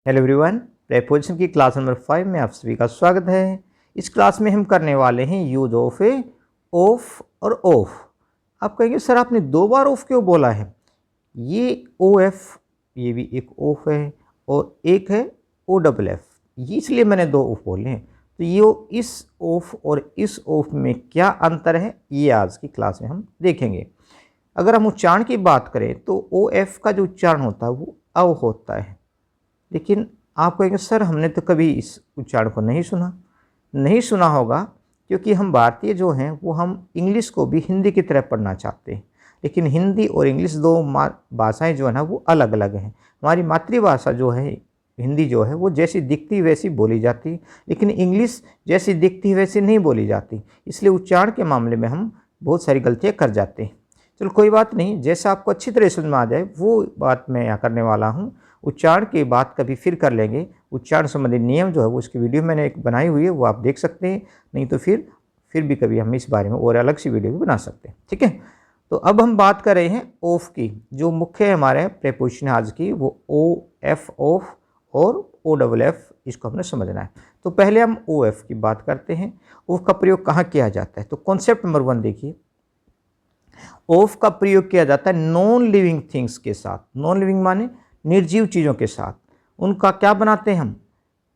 Hello everyone, preposition की class number 5 में आप सभी का स्वागत है। इस क्लास में हम करने वाले हैं यूज ऑफ ऑफ और ऑफ। आप कहेंगे सर आपने दो बार ऑफ क्यों बोला है? ये ओ एफ, ये भी एक ऑफ है और एक है ओ डबल एफ, ये इसलिए मैंने दो ऑफ बोले हैं। तो ये इस ऑफ और इस ऑफ में क्या अंतर है ये आज की क्लास में हम देखेंगे। अगर हम उच्चारण की बात करें तो ओ एफ का जो उच्चारण होता है वो अव होता है, लेकिन आप कहेंगे सर हमने तो कभी इस उच्चारण को नहीं सुना होगा, क्योंकि हम भारतीय जो हैं वो हम इंग्लिश को भी हिंदी की तरह पढ़ना चाहते हैं। लेकिन हिंदी और इंग्लिश दो भाषाएं जो है ना वो अलग अलग हैं। हमारी मातृभाषा जो है हिंदी जो है वो जैसी दिखती वैसी बोली जाती, लेकिन इंग्लिश जैसी दिखती वैसी नहीं बोली जाती। इसलिए उच्चारण के मामले में हम बहुत सारी गलतियाँ कर जाते हैं। चलो कोई बात नहीं, जैसा आपको अच्छी तरह समझ में आ जाए वो बात मैं यहाँ करने वाला हूँ। उच्चारण की बात कभी फिर कर लेंगे। उच्चारण संबंधी नियम जो है वो इसकी वीडियो मैंने एक बनाई हुई है, वो आप देख सकते हैं। नहीं तो फिर भी कभी हम इस बारे में और अलग सी वीडियो भी बना सकते हैं, ठीक है। तो अब हम बात कर रहे हैं ऑफ की। जो मुख्य हमारे प्रीपोजिशन आज की वो ओ एफ ऑफ और ओ डबल एफ, इसको हमने समझना है। तो पहले हम ओ एफ की बात करते हैं। ऑफ का प्रयोग कहाँ किया जाता है? तो कॉन्सेप्ट नंबर 1 देखिए, ऑफ का प्रयोग किया जाता है नॉन लिविंग थिंग्स के साथ। नॉन लिविंग माने निर्जीव चीज़ों के साथ। उनका क्या बनाते हैं हम?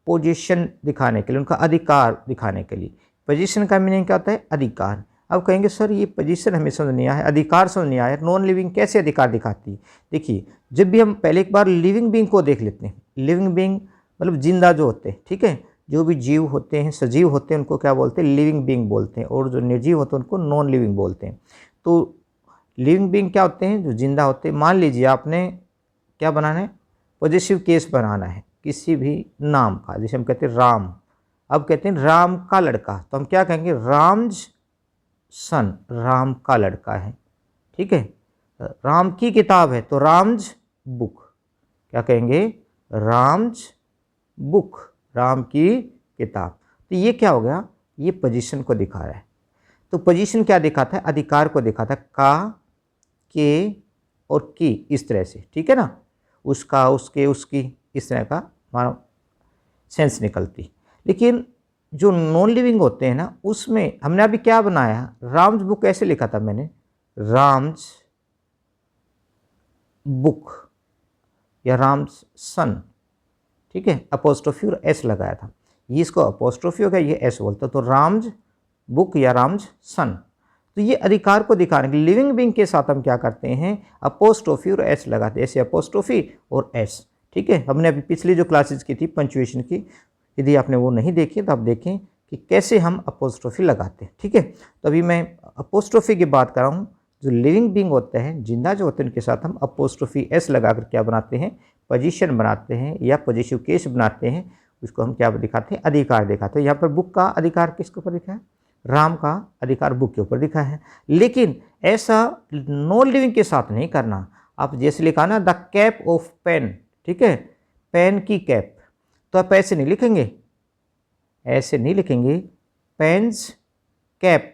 पोजीशन दिखाने के लिए, उनका अधिकार दिखाने के लिए। पोजीशन का मीनिंग क्या होता है? अधिकार। अब कहेंगे सर ये पोजीशन हमें समझ नहीं आया, अधिकार समझ नहीं आया, नॉन लिविंग कैसे अधिकार दिखाती है? देखिए, जब भी हम पहले एक बार लिविंग बीइंग को देख लेते हैं। लिविंग बीइंग मतलब जिंदा जो होते हैं, ठीक है। जो भी जीव होते हैं, सजीव होते हैं, उनको क्या बोलते हैं? लिविंग बीइंग बोलते हैं। और जो निर्जीव होते हैं उनको नॉन लिविंग बोलते हैं। तो लिविंग बीइंग क्या होते हैं? जो जिंदा होते हैं। मान लीजिए आपने क्या बनाना है? पॉजिटिव केस बनाना है किसी भी नाम का। जैसे हम कहते हैं राम, अब कहते हैं राम का लड़का, तो हम क्या कहेंगे? राम्स सन, राम का लड़का है, ठीक है। राम की किताब है तो राम्स बुक, क्या कहेंगे? राम्स बुक, राम की किताब। तो ये क्या हो गया? ये पोजीशन को दिखा रहा है। तो पोजीशन क्या दिखाता है? अधिकार को दिखाता है। का, के और की, इस तरह से, ठीक है ना। उसका, उसके, उसकी, इस तरह का हमारा सेंस निकलती। लेकिन जो नॉन लिविंग होते हैं ना, उसमें हमने अभी क्या बनाया? राम्स बुक ऐसे लिखा था मैंने, राम्स बुक या राम्स सन, ठीक है। अपोस्ट्रोफी और एस लगाया था, ये इसको अपोस्ट्रोफी हो गया, ये एस बोलता। तो राम्स बुक या राम्स सन। तो ये अधिकार को दिखाने के लिए लिविंग बीइंग के साथ हम क्या करते हैं? अपोस्ट्रोफी और एस लगाते हैं, ऐसे अपोस्ट्रोफी और एस, ठीक है। हमने अभी पिछली जो क्लासेस की थी पंक्चुएशन की, यदि आपने वो नहीं देखी तो आप देखें कि कैसे हम अपोस्ट्रोफी लगाते हैं, ठीक है। तो अभी मैं अपोस्ट्रोफी की बात कर रहा हूँ। जो लिविंग बीइंग होते हैं, जिंदा जो होते हैं, उनके साथ हम अपोस्ट्रोफी एस लगाकर क्या बनाते हैं? पोजीशन बनाते हैं या पॉजिटिव केस बनाते हैं। उसको हम क्या दिखाते हैं? अधिकार दिखाते हैं। यहाँ पर बुक का अधिकार किसके ऊपर दिखा है? राम का अधिकार बुक के ऊपर दिखा है। लेकिन ऐसा नॉन लिविंग के साथ नहीं करना। आप जैसे लिखा ना, द कैप ऑफ पेन, ठीक है, पेन की कैप, तो आप ऐसे नहीं लिखेंगे, ऐसे नहीं लिखेंगे। पेन्स कैप,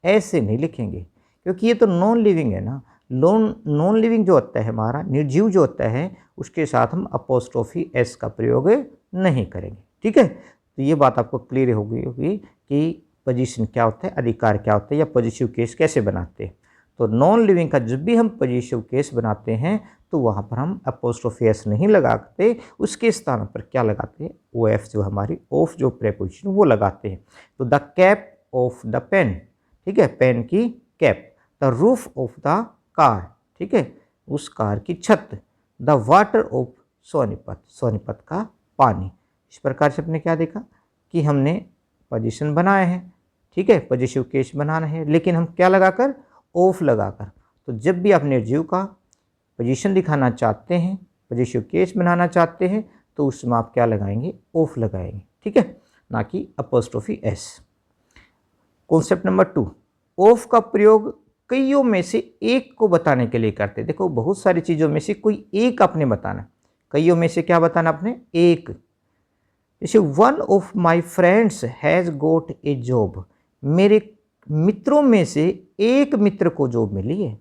ऐसे नहीं लिखेंगे, क्योंकि ये तो नॉन लिविंग है ना। नॉन लिविंग जो होता है हमारा, निर्जीव जो होता है, उसके साथ हम अपोस्ट्रोफी एस का प्रयोग नहीं करेंगे, ठीक है। तो ये बात आपको क्लियर होगी कि पोजीशन क्या होता है, अधिकार क्या होता है, या पॉजिटिव केस कैसे बनाते हैं। तो नॉन लिविंग का जब भी हम पॉजिटिव केस बनाते हैं तो वहाँ पर हम अपोस्ट्रोफी एस नहीं लगाते, उसके स्थान पर क्या लगाते हैं? ओ एफ, जो हमारी ऑफ जो प्रीपोजिशन वो लगाते हैं। तो the cap of the pen, ठीक है, पेन की cap. The roof of the car, ठीक है, उस कार की छत। The water of Sonipat, Sonipat का पानी। इस प्रकार से आपने क्या देखा कि हमने पोजीशन बनाए हैं, ठीक है, पॉजिटिव केस बनाना है, लेकिन हम क्या लगाकर? ऑफ लगाकर। तो जब भी आप निर्जीव का पोजीशन दिखाना चाहते हैं, पॉजिटिव केस बनाना चाहते हैं, तो उसमें आप क्या लगाएंगे? ऑफ लगाएंगे, ठीक है, ना कि apostrophe S. Concept number 2, of का प्रयोग कईयों में से एक को बताने के लिए करते हैं। देखो, बहुत सारी चीज़ों में से कोई एक आपने बताना, कईयों में से क्या बताना आपने? एक। जैसे one of my friends has got a job, मेरे मित्रों में से एक मित्र को जॉब मिली है।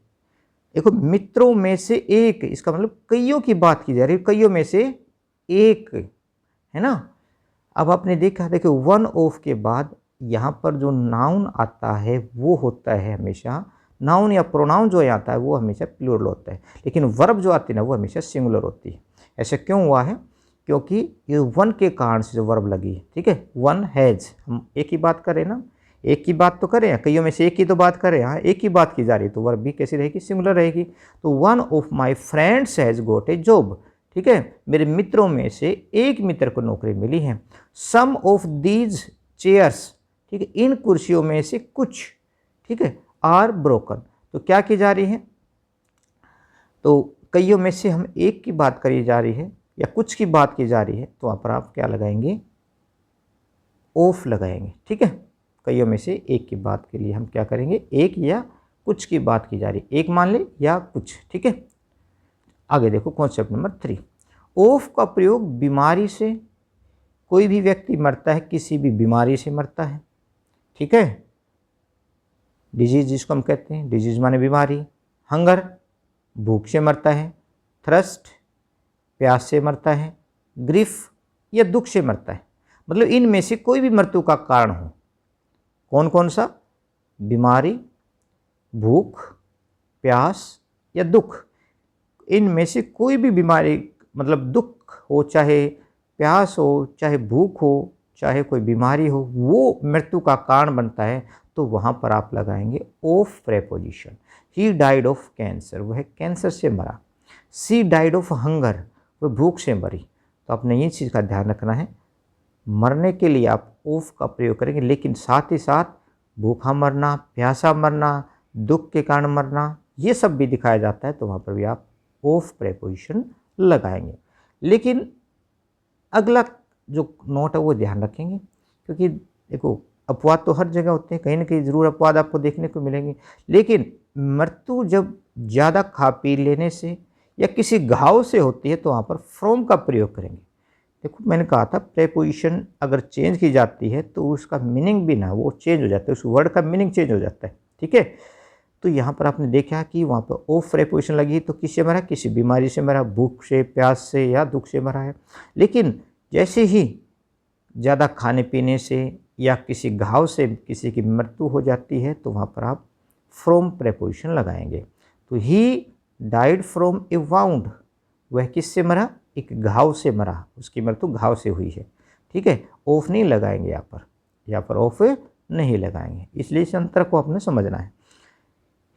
देखो, मित्रों में से एक, इसका मतलब कईयों की बात की जा रही है, कईयों में से एक, है ना। अब आपने देखा, देखो वन ऑफ के बाद यहाँ पर जो नाउन आता है वो होता है हमेशा, नाउन या प्रोनाउन जो आता है वो हमेशा प्लूरल होता है, लेकिन वर्ब जो आती है ना वो हमेशा सिंगुलर होती है। ऐसा क्यों हुआ है? क्योंकि ये वन के कारण से जो वर्ब लगी है, ठीक है, वन हैज़, हम एक ही बात करें ना, एक ही बात तो करें, कईयों में से एक ही तो बात करें, हाँ एक ही बात की जा रही है, तो वर्ब भी कैसी रहेगी? सिंगुलर रहेगी। तो one of my friends has got a job, ठीक है, मेरे मित्रों में से एक मित्र को नौकरी मिली है। सम ऑफ दीज चेयर्स, ठीक है, इन कुर्सियों में से कुछ, ठीक है, आर ब्रोकन, तो क्या की जा रही है? तो कईयों में से हम एक की बात करी जा रही है या कुछ की बात की जा रही है, तो वहाँ पर आप क्या लगाएंगे? ऑफ लगाएंगे, ठीक है। कईयों में से एक की बात के लिए हम क्या करेंगे? एक या कुछ की बात की जा रही है, एक मान ले या कुछ, ठीक है। आगे देखो कॉन्सेप्ट नंबर 3, ऑफ का प्रयोग बीमारी से, कोई भी व्यक्ति मरता है किसी भी बीमारी से मरता है, ठीक है, डिजीज जिसको हम कहते हैं, डिजीज माने बीमारी, हंगर भूख से मरता है, थ्रस्ट प्यास से मरता है, ग्रीफ या दुख से मरता है, मतलब इनमें से कोई भी मृत्यु का कारण हो। कौन कौन सा? बीमारी, भूख, प्यास या दुख, इनमें से कोई भी बीमारी, मतलब दुख हो, चाहे प्यास हो, चाहे भूख हो, चाहे कोई बीमारी हो, वो मृत्यु का कारण बनता है, तो वहाँ पर आप लगाएंगे of preposition. He died of cancer, वह कैंसर से मरा। सी डाइड ऑफ हंगर, वह भूख से मरी। तो आपने ये चीज़ का ध्यान रखना है, मरने के लिए आप ऑफ का प्रयोग करेंगे, लेकिन साथ ही साथ भूखा मरना, प्यासा मरना, दुख के कारण मरना, ये सब भी दिखाया जाता है, तो वहाँ पर भी आप ऑफ प्रेपोजिशन लगाएंगे। लेकिन अगला जो नोट है वो ध्यान रखेंगे, क्योंकि देखो अपवाद तो हर जगह होते हैं, कहीं ना कहीं ज़रूर अपवाद आपको देखने को मिलेंगे, लेकिन मृत्यु जब ज़्यादा खा पी लेने से या किसी घाव से होती है तो वहाँ पर फ्रॉम का प्रयोग करेंगे। देखो मैंने कहा था प्रेपोजिशन अगर चेंज की जाती है तो उसका मीनिंग भी ना वो चेंज हो जाता है, उस वर्ड का मीनिंग चेंज हो जाता है, ठीक है। तो यहाँ पर आपने देखा कि वहाँ पर ऑफ प्रेपोजिशन लगी तो किससे मरा? किसी बीमारी से मरा, भूख से, प्यास से या दुख से मरा है। लेकिन जैसे ही ज़्यादा खाने पीने से या किसी घाव से किसी की मृत्यु हो जाती है तो वहाँ पर आप फ्रॉम प्रेपोजिशन लगाएंगे। तो he died from A wound, वह किससे मरा? एक घाव से मरा, उसकी मृत्यु घाव से हुई है, ठीक है। ऑफ नहीं लगाएंगे यहाँ पर ऑफ नहीं लगाएंगे, इसलिए इस अंतर को आपने समझना है।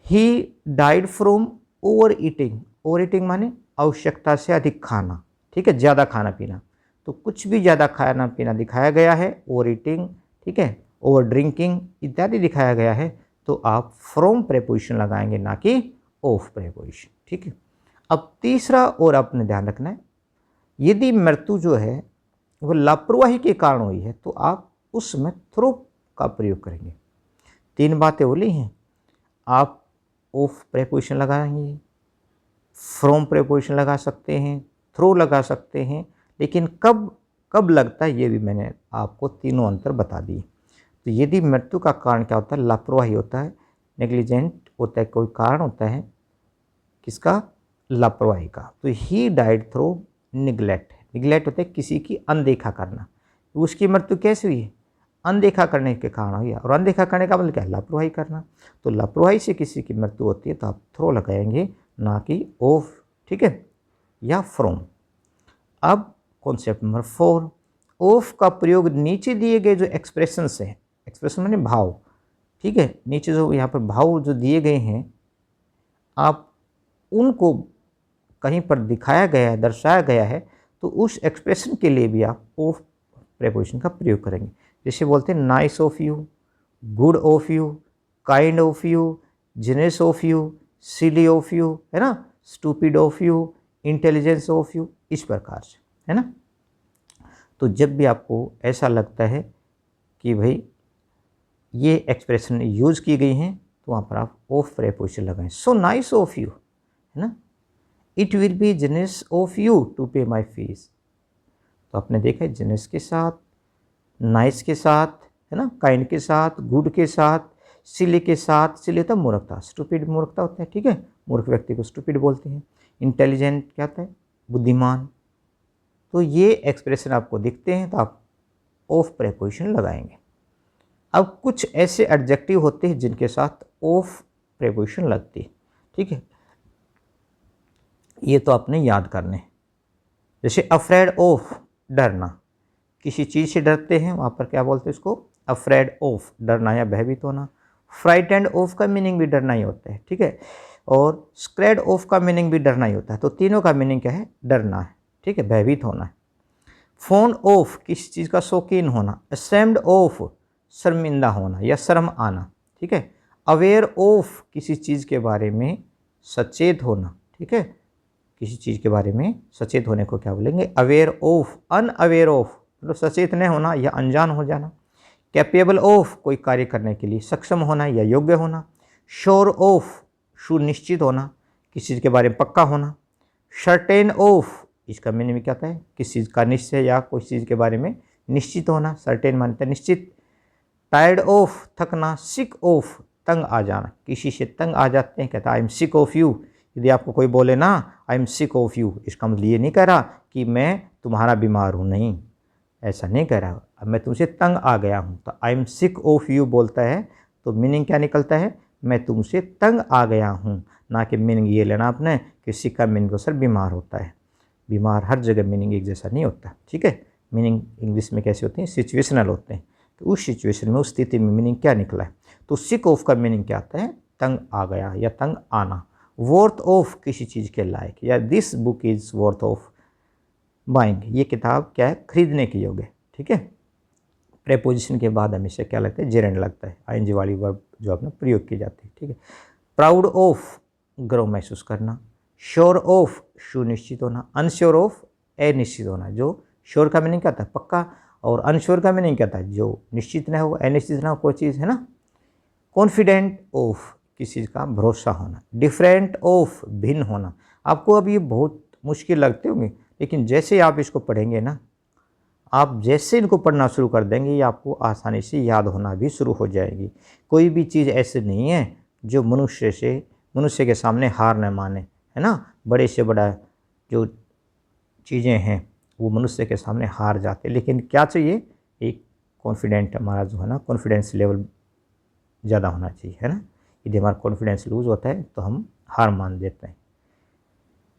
He died from over eating, over eating माने आवश्यकता से अधिक खाना, ठीक है, ज़्यादा खाना पीना। तो कुछ भी ज़्यादा खाना पीना दिखाया गया है, ओवर ईटिंग, ठीक है, ओवर ड्रिंकिंग इत्यादि दिखाया गया है, तो आप फ्रॉम प्रेपोजिशन लगाएंगे, ना कि ऑफ प्रेपोजिशन, ठीक है। अब तीसरा और आपने ध्यान रखना है, यदि मृत्यु जो है वो लापरवाही के कारण हुई है तो आप उसमें थ्रो का प्रयोग करेंगे। 3 बातें बोली हैं, आप ऑफ प्रेपोजिशन लगाएंगे, फ्रॉम प्रेपोजिशन लगा सकते हैं, थ्रो लगा सकते हैं, लेकिन कब कब लगता है ये भी मैंने आपको तीनों अंतर बता दिए। तो यदि मृत्यु का कारण क्या होता है? लापरवाही होता है, नेग्लिजेंट होता है, कोई कारण होता है किसका? लापरवाही का। तो he died through neglect, neglect होता है किसी की अनदेखा करना, तो उसकी मृत्यु कैसे हुई है? अनदेखा करने के कारण हुई है, और अनदेखा करने का मतलब क्या है? लापरवाही करना। तो लापरवाही से किसी की मृत्यु होती है तो आप थ्रो लगाएंगे, ना कि ऑफ, ठीक है, या फ्रॉम। अब कॉन्सेप्ट नंबर 4, ऑफ का प्रयोग नीचे दिए गए जो एक्सप्रेशंस हैं, एक्सप्रेशन माने भाव, ठीक है, नीचे जो यहाँ पर भाव जो दिए गए हैं आप उनको कहीं पर दिखाया गया है, दर्शाया गया है, तो उस एक्सप्रेशन के लिए भी आप ऑफ प्रेपोजिशन का प्रयोग करेंगे। जैसे बोलते हैं nice of you, good of you, kind of you, generous of you, silly of you, है ना, stupid of you, intelligence of you, इस प्रकार से, है ना। तो जब भी आपको ऐसा लगता है कि भाई ये एक्सप्रेशन यूज़ की गई हैं तो वहाँ पर आप ऑफ प्रेपोजिशन लगाएं। सो नाइस ऑफ यू, है ना, it will be generous of you to pay my fees. तो आपने देखा है जेनरस के साथ, नाइस के साथ, है ना, काइंड के साथ, गुड के साथ, सिली के साथ, सिली होता है मूर्खता, स्टूपिड मूर्खता होता है, ठीक है, मूर्ख व्यक्ति को स्टूपिड बोलते हैं। इंटेलिजेंट क्या होता है? बुद्धिमान। तो ये एक्सप्रेशन आपको दिखते हैं तो आप ऑफ प्रेपोजिशन लगाएंगे। अब कुछ ऐसे एडजेक्टिव होते हैं जिनके साथ ऑफ प्रेपोजिशन लगती है, ठीक है, ये तो आपने याद करने। जैसे अफ्रेड ऑफ, डरना, किसी चीज़ से डरते हैं, वहाँ पर क्या बोलते हैं इसको, अफ्रेड ऑफ, डरना या भयभीत होना। फ्राइटेंड ऑफ का मीनिंग भी डरना ही होता है, ठीक है, और स्क्रेड ऑफ का मीनिंग भी डरना ही होता है। तो तीनों का मीनिंग क्या है, डरना है, ठीक है, भयभीत होना है। फोन ऑफ, किसी चीज़ का शौकीन होना। असेम्ड ऑफ, शर्मिंदा होना या शर्म आना, ठीक है। अवेयर ऑफ, किसी चीज़ के बारे में सचेत होना, ठीक है, किसी चीज़ के बारे में सचेत होने को क्या बोलेंगे, अवेयर ऑफ। अनअवेयर ऑफ मतलब सचेत न होना या अनजान हो जाना। कैपेबल ऑफ, कोई कार्य करने के लिए सक्षम होना या योग्य होना। श्योर ऑफ, सुनिश्चित होना, किसी चीज़ के बारे में पक्का होना। सर्टेन ऑफ, इसका मीनिंग क्या होता है, किसी चीज़ का निश्चय या कोई चीज़ के बारे में निश्चित होना। सर्टेन मानता है निश्चित। टायर्ड ऑफ, थकना। सिक ऑफ, तंग आ जाना, किसी से तंग आ जाते हैं, कहता है I am sick of you. यदि आपको कोई बोले ना I am sick of you, इसका मतलब ये नहीं कह रहा कि मैं तुम्हारा बीमार हूँ, नहीं, ऐसा नहीं कह रहा, अब मैं तुमसे तंग आ गया हूँ। तो I am sick of you बोलता है तो मीनिंग क्या निकलता है, मैं तुमसे तंग आ गया हूँ, ना कि मीनिंग ये लेना आपने कि सिक का मीनिंग तो सर बीमार होता है। बीमार हर जगह मीनिंग एक जैसा नहीं होता, ठीक है। मीनिंग इंग्लिश में कैसे होते हैं, सिचुएशनल होते हैं। तो उस सिचुएशन में, उस स्थिति में मीनिंग क्या निकला है। तो सिक ऑफ का मीनिंग क्या आता है, तंग आ गया या तंग आना। वर्थ ऑफ, किसी चीज़ के लायक, या this book is worth of buying, ये किताब क्या है, खरीदने की योग्य, ठीक है। प्रेपोजिशन के बाद हमेशा क्या लगता है, जेरेंड लगता है, आईएनजी वाली वर्ब जो अपना प्रयोग की जाती है, ठीक है। प्राउड ऑफ, गर्व महसूस करना। श्योर ऑफ, सुनिश्चित होना। अनश्योर ऑफ, अनिश्चित होना। जो श्योर का मीनिंग क्या था, पक्का, और अनश्योर का मीनिंग क्या था, जो निश्चित न हो, अनिश्चित न हो कोई चीज़, है ना। कॉन्फिडेंट ऑफ, किसी चीज़ का भरोसा होना। डिफरेंट ऑफ, भिन्न होना। आपको अब ये बहुत मुश्किल लगते होंगे, लेकिन जैसे आप इसको पढ़ेंगे ना, आप जैसे इनको पढ़ना शुरू कर देंगे, ये आपको आसानी से याद होना भी शुरू हो जाएगी। कोई भी चीज़ ऐसे नहीं है जो मनुष्य के सामने हार न माने, है ना। बड़े से बड़ा जो चीज़ें हैं वो मनुष्य के सामने हार जाते, लेकिन क्या चाहिए, एक कॉन्फिडेंट, हमारा जो है ना कॉन्फिडेंस लेवल ज़्यादा होना चाहिए, है ना। यदि हमारा कॉन्फिडेंस लूज़ होता है तो हम हार मान देते हैं।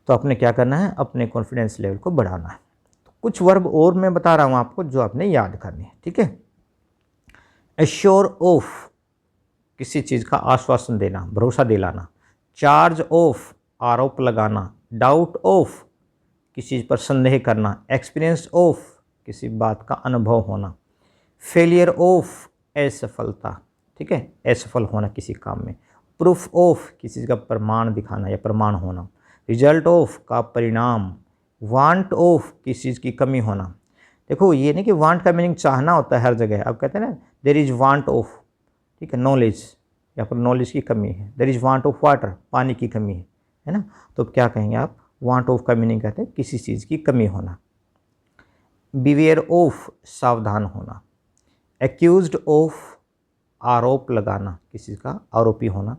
तो आपने क्या करना है, अपने कॉन्फिडेंस लेवल को बढ़ाना है। तो कुछ वर्ब और मैं बता रहा हूँ आपको जो आपने याद करनी है, ठीक है। एश्योर ऑफ, किसी चीज़ का आश्वासन देना, भरोसा दिलाना। चार्ज ऑफ, आरोप लगाना। डाउट ऑफ, किसी चीज़ पर संदेह करना। एक्सपीरियंस ऑफ, किसी बात का अनुभव होना। फेलियर ऑफ, असफलता, ठीक है, असफल होना किसी काम में। प्रूफ ऑफ, किसी चीज़ का प्रमाण दिखाना या प्रमाण होना। रिजल्ट ऑफ, का परिणाम। वांट ऑफ, किसी चीज़ की कमी होना। देखो ये नहीं कि वांट का मीनिंग चाहना होता है हर जगह, अब कहते हैं ना देयर इज़ वांट ऑफ, ठीक है, नॉलेज, या फिर नॉलेज की कमी है। There is want of water, पानी की कमी है ना। तो क्या कहेंगे आप, वांट ऑफ का मीनिंग कहते हैं किसी चीज़ की कमी होना। बिवेयर ऑफ, सावधान होना। एक्यूज्ड ऑफ, आरोप लगाना, किसी का आरोपी होना।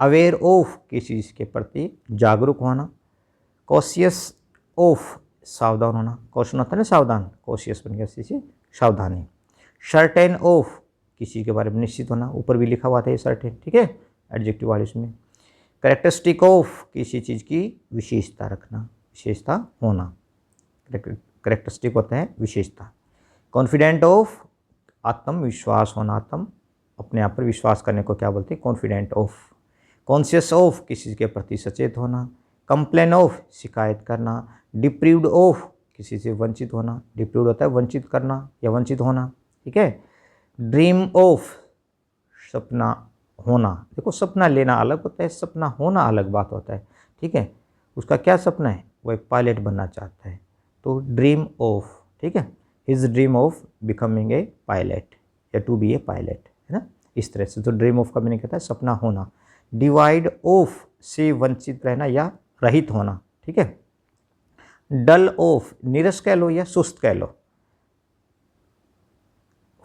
अवेयर ऑफ, किसी चीज़ के प्रति जागरूक होना। कॉशियस ऑफ, सावधान होना। कॉशन होता है ना सावधान, कॉशियस बन गया किसी सावधानी। सर्टेन ऑफ, किसी के बारे में निश्चित होना, ऊपर भी लिखा हुआ था ये सर्टेन, ठीक है, एडजेक्टिव वाले इसमें। कैरेक्टरिस्टिक ऑफ, किसी चीज़ की विशेषता रखना, विशेषता होना। कैरेक्टरिस्टिक होता है विशेषता। कॉन्फिडेंट ऑफ, आत्मविश्वास होना, अपने आप पर विश्वास करने को क्या बोलते हैं, कॉन्फिडेंट ऑफ। कॉन्शियस ऑफ, किसी के प्रति सचेत होना। कंप्लेन ऑफ, शिकायत करना। डिप्रीव्ड ऑफ, किसी से वंचित होना। डिप्रीव्ड होता है वंचित करना या वंचित होना, ठीक है। ड्रीम ऑफ, सपना होना। देखो सपना लेना अलग होता है, सपना होना अलग बात होता है, ठीक है। उसका क्या सपना है, वो एक पायलट बनना चाहता है, तो ड्रीम ऑफ, ठीक है। His dream of becoming a pilot या टू बी ए पायलट, है ना, इस तरह से। तो ड्रीम ऑफ का मीनिंग कहता है सपना होना। डिवाइड ऑफ, से वंचित रहना या रहित होना, ठीक है। डल ऑफ, नीरस कह लो या सुस्त कह लो।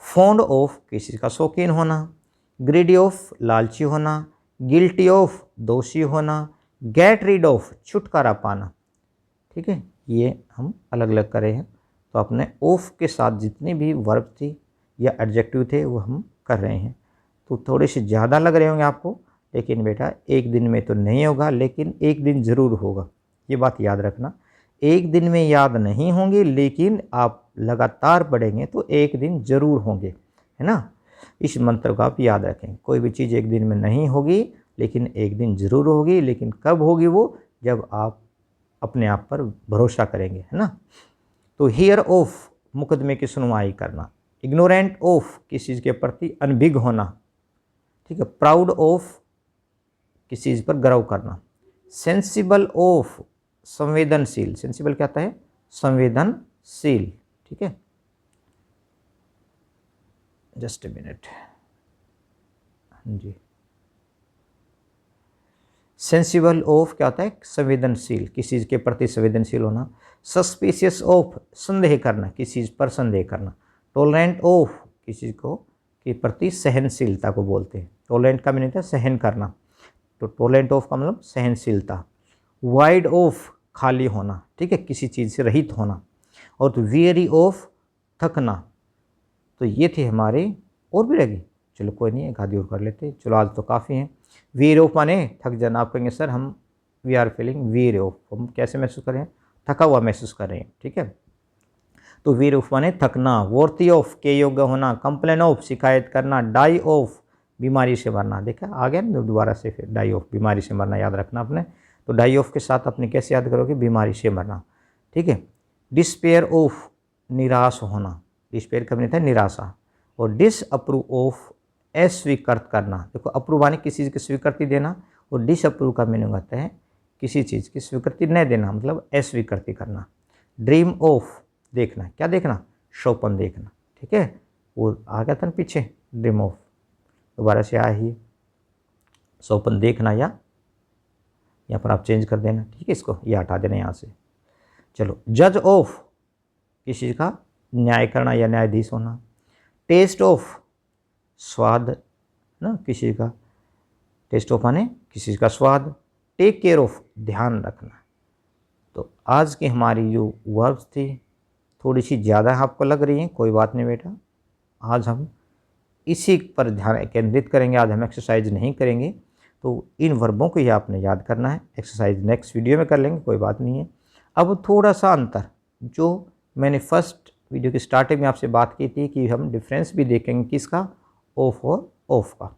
फॉन्ड ऑफ, किसी का शौकीन होना। ग्रीडी ऑफ, लालची होना। गिल्टी ऑफ, दोषी होना। गेट रीड ऑफ, छुटकारा पाना, ठीक है। ये हम अलग अलग करे हैं। तो अपने ऑफ के साथ जितनी भी वर्ब थी या एडजेक्टिव थे वो हम कर रहे हैं। तो थोड़े से ज़्यादा लग रहे होंगे आपको, लेकिन बेटा एक दिन में तो नहीं होगा, लेकिन एक दिन ज़रूर होगा। ये बात याद रखना, एक दिन में याद नहीं होंगे, लेकिन आप लगातार पढ़ेंगे तो एक दिन ज़रूर होंगे, है ना। इस मंत्र को आप याद रखें, कोई भी चीज़ एक दिन में नहीं होगी, लेकिन एक दिन ज़रूर होगी। लेकिन कब होगी वो? जब आप अपने आप पर भरोसा करेंगे, है ना। तो हियर ऑफ मुकदमे की सुनवाई करना, इग्नोरेंट ऑफ किसी चीज़ के प्रति अनभिज्ञ होना, ठीक है। प्राउड ऑफ किसी चीज़ पर गर्व करना, सेंसिबल ऑफ संवेदनशील, सेंसिबल क्या होता है? संवेदनशील, ठीक है। जस्ट ए मिनट, हाँ जी। सेंसिबल ऑफ क्या होता है? संवेदनशील, किसी चीज़ के प्रति संवेदनशील होना। सस्पिशियस ऑफ संदेह करना, किसी चीज़ पर संदेह करना। टॉलरेंट ऑफ किसी चीज़ को के प्रति सहनशीलता को बोलते हैं। टॉलरेंट का मीनिंग है सहन करना, तो टॉलरेंट ऑफ का मतलब सहनशीलता। वाइड ऑफ खाली होना, ठीक है, किसी चीज़ से रहित होना। और तो वियरी ऑफ थकना। तो ये थे हमारे, और भी रहेगी, चलो कोई नहीं, एक आधी और कर लेते, चलो आज तो काफ़ी हैं। वीर ऑफ माने थक जाना। आप कहेंगे सर हम we are feeling veer off, हम कैसे महसूस कर रहे हैं? थका हुआ महसूस कर रहे हैं, ठीक है। तो वीर ऑफ माने थकना। वॉर्थी ऑफ के योग्य होना। कंप्लेन ऑफ शिकायत करना। डाई ऑफ बीमारी से मरना। देखा आ गया ना दोबारा से, फिर डाई ऑफ बीमारी से मरना याद रखना आपने। तो डाई ऑफ के साथ अपने कैसे याद करोगे? बीमारी से मरना, ठीक है। डिस्पेयर ऑफ निराश होना, डिस्पेयर का मीनिंग है निराशा। और डिसअप्रूव ऑफ अस्वीकृत करना। देखो अप्रूव माने किसी चीज़ की स्वीकृति देना, और डिसअप्रूव का मीनिंग होता है किसी चीज़ की स्वीकृति नहीं देना, मतलब अस्वीकृति करना। ड्रीम ऑफ देखना, क्या देखना? स्वप्न देखना, ठीक है। वो आ गया था ना पीछे, ड्रीम ऑफ, दोबारा से आया ही, स्वप्न देखना, या यहाँ पर आप चेंज कर देना, ठीक है, इसको ये हटा देना यहाँ से। चलो जज ऑफ किसी का न्याय करना या न्यायाधीश होना। टेस्ट ऑफ स्वाद ना किसी का, टेस्ट ऑफ माने किसी का स्वाद। टेक केयर ऑफ ध्यान रखना। तो आज की हमारी जो वर्ब्स थी थोड़ी सी ज़्यादा आपको लग रही हैं, कोई बात नहीं बेटा, आज हम इसी पर ध्यान केंद्रित करेंगे। आज हम एक्सरसाइज नहीं करेंगे, तो इन वर्बों को ही आपने याद करना है। एक्सरसाइज नेक्स्ट वीडियो में कर लेंगे, कोई बात नहीं है। अब थोड़ा सा अंतर, जो मैंने फर्स्ट वीडियो की स्टार्टिंग में आपसे बात की थी कि हम डिफरेंस भी देखेंगे किसका? ऑफ और ऑफ का,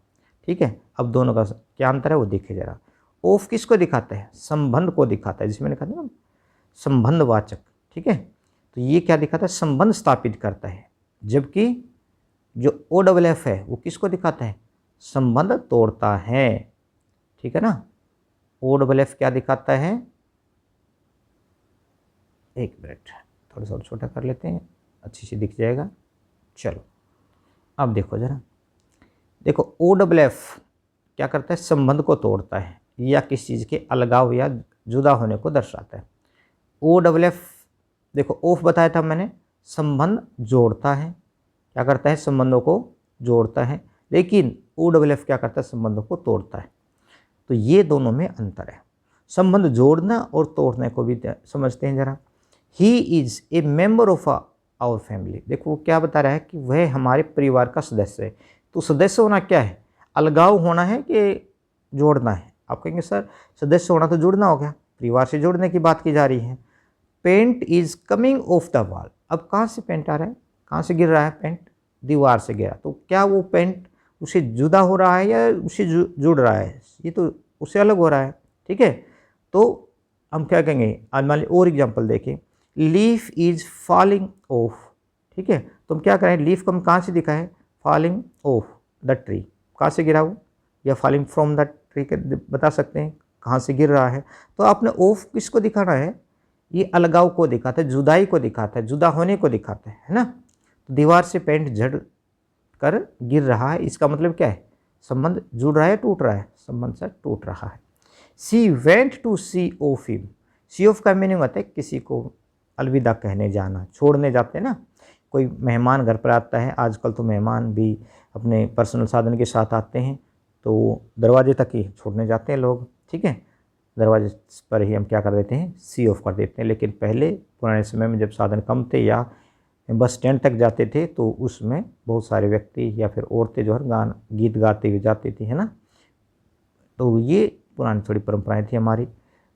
ठीक है। अब दोनों का क्या अंतर है वो देखिए ज़रा। ऑफ किसको दिखाता है? संबंध को दिखाता है, जिसमें मैंने कहा था ना संबंधवाचक, ठीक है। तो ये क्या दिखाता है? संबंध स्थापित करता है। जबकि जो ओ डबल एफ है वो किसको दिखाता है? संबंध तोड़ता है, ठीक है ना। ओ डबल एफ क्या दिखाता है? एक मिनट, थोड़ा सा और छोटा कर लेते हैं, अच्छी सी दिख जाएगा। चलो अब देखो ज़रा, देखो ओ डबल एफ क्या करता है? संबंध को तोड़ता है या किसी चीज़ के अलगाव या जुदा होने को दर्शाता है। ओ डबल एफ देखो ऑफ बताया था मैंने, संबंध जोड़ता है, क्या करता है? संबंधों को जोड़ता है। लेकिन ओ डबल एफ क्या करता है? संबंधों को तोड़ता है। तो ये दोनों में अंतर है। संबंध जोड़ना और तोड़ने को भी समझते हैं ज़रा। He is a member of our family. देखो वो क्या बता रहा है कि वह हमारे परिवार का सदस्य है। तो सदस्य होना क्या है? अलगाव होना है कि जोड़ना है? आप कहेंगे सर सदस्य होना तो जुड़ना हो गया, परिवार से जुड़ने की बात की जा रही है। Paint is coming off the wall. अब कहाँ से पेंट आ रहा है? कहाँ से गिर रहा है पेंट? दीवार से गिरा। तो क्या वो पेंट उसे जुदा हो रहा है या उसे जुड़ रहा है? ये तो उससे अलग हो रहा है, ठीक है। तो हम क्या कहेंगे? आज मान लीजिए और एग्जाम्पल देखें, लीफ इज़ फॉलिंग ऑफ, ठीक है। तो हम क्या करें? लीफ को हम कहाँ से दिखा है? फॉलिंग ऑफ द ट्री, कहाँ से गिरा वो? या फॉलिंग फ्रॉम द ट्री के बता सकते हैं कहाँ से गिर रहा है। तो आपने ऑफ किसको दिखाना है? ये अलगाव को दिखाता है, जुदाई को दिखाता है, जुदा होने को दिखाता है ना। तो दीवार से पेंट झड़ कर गिर रहा है, इसका मतलब क्या है? संबंध जुड़ रहा है, टूट रहा है? संबंध से टूट रहा है। She went to see off him. See off का मीनिंग होता है किसी को अलविदा कहने जाना, छोड़ने जाते हैं ना। कोई मेहमान घर पर आता है, आजकल तो मेहमान भी अपने पर्सनल साधन के साथ आते हैं, तो दरवाजे तक ही छोड़ने जाते हैं लोग, ठीक है। दरवाजे पर ही हम क्या कर देते हैं, सी ऑफ कर देते हैं। लेकिन पहले पुराने समय में जब साधन कम थे या बस स्टैंड तक जाते थे तो उसमें बहुत सारे व्यक्ति या फिर औरतें जो है गीत गाते हुए जाती थी, है ना। तो ये पुरानी थोड़ी परंपराएं थी हमारी।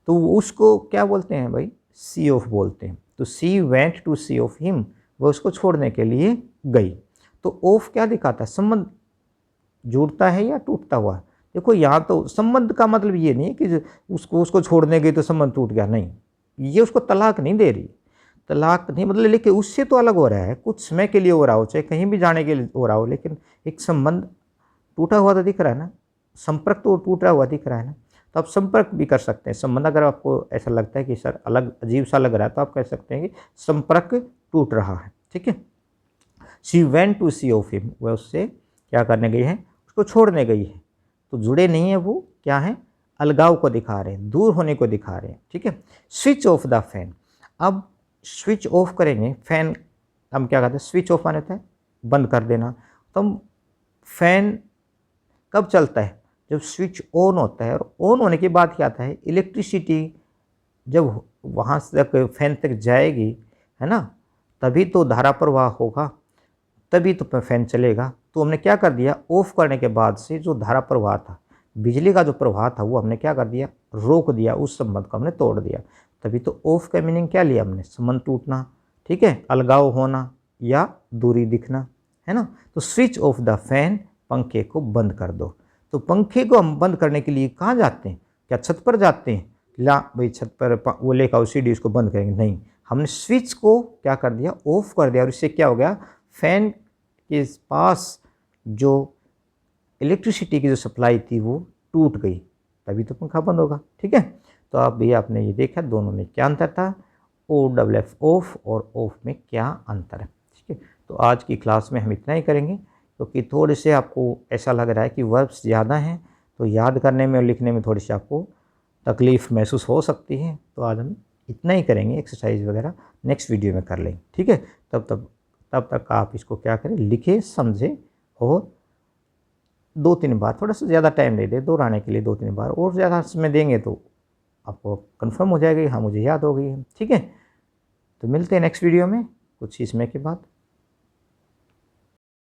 तो उसको क्या बोलते हैं भाई, सी ऑफ बोलते हैं। तो she went to see off him, वह उसको छोड़ने के लिए गई। तो ऑफ क्या दिखाता है, संबंध जुड़ता है या टूटता हुआ। देखो यहाँ तो संबंध का मतलब ये नहीं है कि उसको छोड़ने गई तो संबंध टूट गया, नहीं, ये उसको तलाक नहीं दे रही, तलाक नहीं मतलब, लेकिन उससे तो अलग हो रहा है, कुछ समय के लिए हो रहा हो, चाहे कहीं भी जाने के लिए हो रहा हो, लेकिन एक संबंध टूटा हुआ तो दिख रहा है ना, संपर्क तो टूटा हुआ दिख रहा है ना। तो आप संपर्क भी कर सकते हैं संबंध। अगर आपको ऐसा लगता है कि सर अलग अजीब सा लग रहा है तो आप कह सकते हैं कि संपर्क टूट रहा है, ठीक है। She went to see off him, वह उससे क्या करने गई है, उसको छोड़ने गई है। तो जुड़े नहीं है, वो क्या है, अलगाव को दिखा रहे हैं, दूर होने को दिखा रहे हैं, ठीक है। स्विच ऑफ द फैन, अब स्विच ऑफ करेंगे फैन, हम क्या कहते हैं, स्विच ऑफ माने होता है बंद कर देना। तो हम फैन कब चलता है, जब स्विच ऑन होता है, और ऑन होने के बाद क्या आता है, इलेक्ट्रिसिटी जब वहाँ तक फैन तक जाएगी, है ना, तभी तो धारा प्रवाह होगा, तभी तो फैन चलेगा। तो हमने क्या कर दिया, ऑफ करने के बाद से जो धारा प्रवाह था, बिजली का जो प्रवाह था, वो हमने क्या कर दिया, रोक दिया, उस संबंध को हमने तोड़ दिया। तभी तो ऑफ का मीनिंग क्या लिया हमने, संबंध टूटना, ठीक है, अलगाव होना या दूरी दिखना, है ना। तो स्विच ऑफ द फैन, पंखे को बंद कर दो। तो पंखे को हम बंद करने के लिए कहाँ जाते हैं, क्या छत पर जाते हैं, ला भाई छत पर वो लेकर आओ सीढ़ी उसको बंद करेंगे, नहीं, हमने स्विच को क्या कर दिया, ऑफ कर दिया, और इससे क्या हो गया, फैन के पास जो इलेक्ट्रिसिटी की जो सप्लाई थी वो टूट गई, तभी तो पंखा बंद होगा, ठीक है। तो अब भैया आपने ये देखा दोनों में क्या अंतर था, ओ डबल एफ ऑफ और ऑफ में क्या अंतर है, ठीक है। तो आज की क्लास में हम इतना ही करेंगे, क्योंकि थोड़े से आपको ऐसा लग रहा है कि वर्ब्स ज़्यादा हैं, तो याद करने में और लिखने में थोड़ी सी आपको तकलीफ़ महसूस हो सकती है। तो आज हम इतना ही करेंगे, एक्सरसाइज वगैरह नेक्स्ट वीडियो में कर लेंगे, ठीक है। तब तक आप इसको क्या करें, लिखें, समझें, और 2-3 बार थोड़ा सा ज़्यादा टाइम दे दें दोहराने के लिए, 2-3 बार और ज़्यादा समय देंगे तो आपको कंफर्म हो जाएगा, हाँ मुझे याद हो गई है, ठीक है। तो मिलते हैं नेक्स्ट वीडियो में कुछ ही समय के बाद।